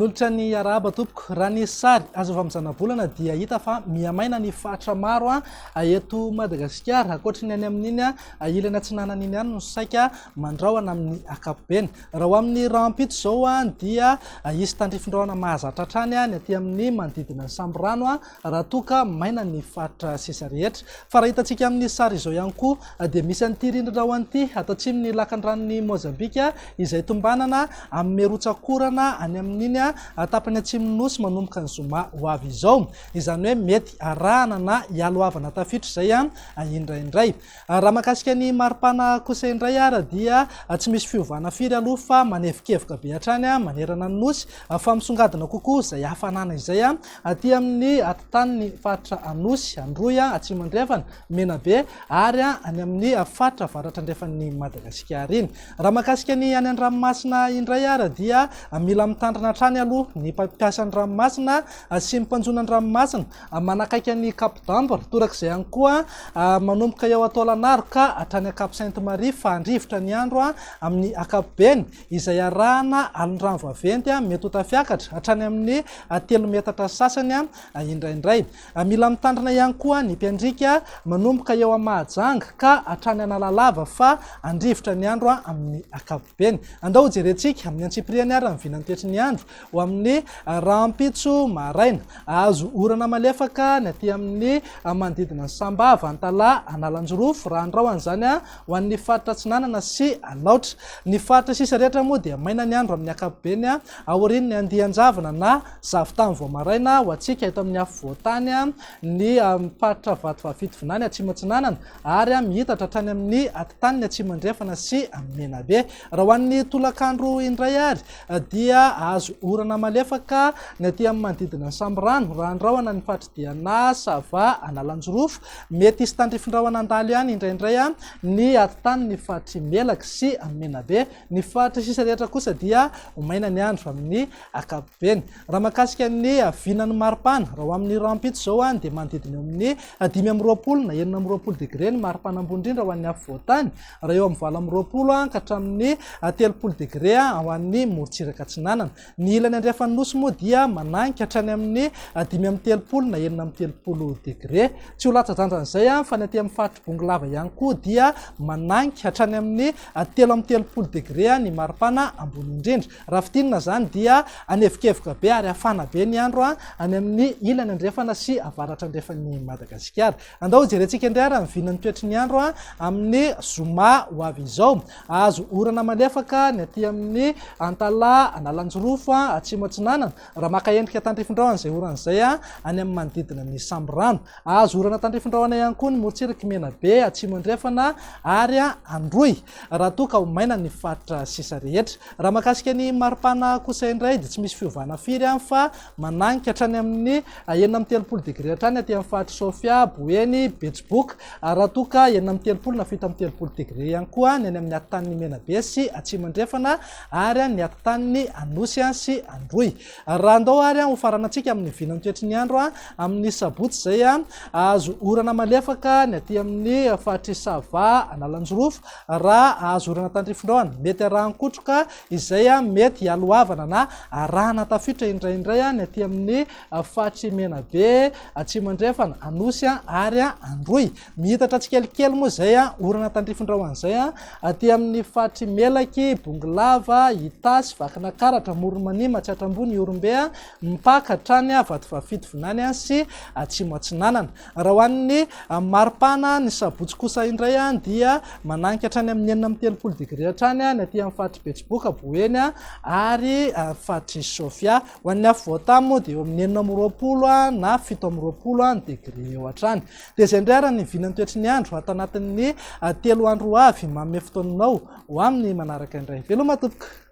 Nolotra ny araba tompoko raha ny sary azo avy amin'ny zana-bolana dia hita fa miamaina ny fatra maro eto Madagasikara. Ankoatra ny any amin'iny ilana atsinanana iny ihany no saika mandrahona amin'ny ankapobeny. Raha ho amin'ny rampito zao dia isy tandrifin-drahona mahazatra hatrany ny aty amin'ny manodidina ny Samborano raha toka maina ny fatra sisa rehetra. Fa raha hitantsika amin'ny sary izao ihany koa dia misy an'ity rindrina an'ity ato atsimon'ny lakan-dranon'ny Mozambika izay tombanana amin'ny merotsakorana any amin'iny tapany atsimon'ny nosy manomboka ny zoma ho avy izao. Izany hoe mety arahana na ialoavana tafiditra izay indraindray. Raha mahakasika ny maripana kosa indray dia tsy misy fiovana firy aloha fa manevikevoka be hatrany manerana ny nosy fa misongadina kokoa izay hafanana izay aty amin'ny atotan'ny fatra anosy androy atsimandrefana menabe ary any amin'ny fatra avaratra andrefan'ny Madagasikara iny. Raha mahakasika ny any an-dranomasina indray dia mila mitandrina hatrany aloha ny mpampiasa ny ranomasina sy ny mpanjona ny ranomasina manakaiky ny Cap d'Ambre torak'izay ihany koa manomboka eo Ataolagnaro ka hatrany Cap Sainte-Marie fa andrivotra ny andro amin'ny ankapobeny izay arahana alin-drano vaventy mety ho tafiakatra hatrany amin'ny 3 metatra sasany indraindray. Mila mitandrina ihany koa ny mpiandrika manomboka eo amin'ny Mahajanga ka hatrany Analalava fa andrivotra ny andro amin'ny ankapobeny. Andao jerentsika amin'ny Antsipiriany ary ny vinany toetry ny andro ho amin'ny rampitso maraina azo orana malefaka ny aty amin'ny manodidina ny Sambava, Antala, Analanjorofo raha andrahoan'izany ho an'ny faritra Atsinanana sy Alaotra. Ny faritra sisa rehetra moa dia maina ny andro amin'ny ankapobeny aorian'ny Andianjavana na Zavotany Voamaraina ho antsika eto amin'ny afovoantany ny faritra Vatovavitovinany Atsimo Atsinanana ary mihitatra hatrany amin'ny atotan'ny Atsimo Andrefana sy Menabe. Raha ho an'ny tolakandro indray ary dia azo orana malefaka ny aty amin'ny manodidina ny Samborano raha andrahoana ny fatridiana Sava, Analanjorofo. Mety isy tandrifin-drahona andalo ihany indraindray ny atotan'ny ny fatry Melaka sy Menabe. Ny faritra sisa rehetra kosa dia maina ny andro amin'ny ankapobeny. Raha mahakasika ny vinan'ny maripana raha ho amin'ny rampito zao dia manodidina amin'ny 520 na 420 degré ny maripana ambony indrindra ho an'ny afovoantany, raha eo amin'ny 420 ka hatramin'ny 30 degré ho an'ny morotsiraka Atsinanana. Ny ilany andrefan'ny nosy moa dia mananika hatrany amin'ny 530 na 430 degré. Tsy ho latsa-drandrana izay fa ny aty amin'ny faritra Bongolava ihany koa dia mananika hatrany amin'ny 330 degré ny maripana ambony indrindra. Raha fitinina zany dia anevikevoka be ary hafana be ny andro any amin'ny ilany andrefana sy avaratra andrefan'ny Madagasikara. Andao jerentsika indray ary ny vinany toetry ny andro amin'ny zoma ho avy izao. Azo orana malefaka ny aty amin'ny Antala, Analanjorofo, Atsimo Atsinanana raha maka endrika tandrifin-drahona izay oran'izay any amin'ny manodidina ny Samborano. Azo orana tandrifin-drahona ihany koa ny morotsiraka Menabe, Atsimo Andrefana ary Androy raha toka ho maina ny faritra sisa rehetra. Raha mahakasika ny maripana kosa indray dia tsy misy fiovana firy fa mananika hatrany amin'ny 430 degré hatrany aty amin'ny faritra Sofia, Boeny, Betsiboka raha toka 430 na 730 degré ihany koa ny any amin'ny atotan'ny Menabe sy Atsimo Andrefana ary ny atotan'ny Anosy sy Androy. Raha andao ary ho farana antsika amin'ny vinany toetry ny andro amin'ny sabotsy izay azo orana malefaka ny aty amin'ny faritry Sava, Analanjorofo raha azo orana tandrifin-drahona mety arahan-kotroka izay mety ialoavana na arahana tafiditra indraindray ny aty amin'ny faritry Menabe, Atsimo Andrefana, Anosy ary Androy. Mihitatra tsikelikely moa izay orana tandrifin-drahona izay aty amin'ny faritry Melaky, Bongolava, Itasy, Vakinakaratra, Moromanima, Tsatrambony, Orombe, Mpaka hatrany Vatovavitovinany sy Atsimo Atsinanana. Raha ho an'ny maripana ny sabotsy kosa indray dia mananika hatrany amin'ny 430 degré hatrany ny aty amin'ny faritry Betsiboka, Boeny ary faritry Sofia. Ho an'ny afovoantany moa dia eo amin'ny 420 na 720 degré eo hatrany. Dia izay indray ary ny vinany toetry ny andro ato anatin'ny 3 andro avy manome fotoananao ho amin'ny manaraka indray. Veloma tompoko.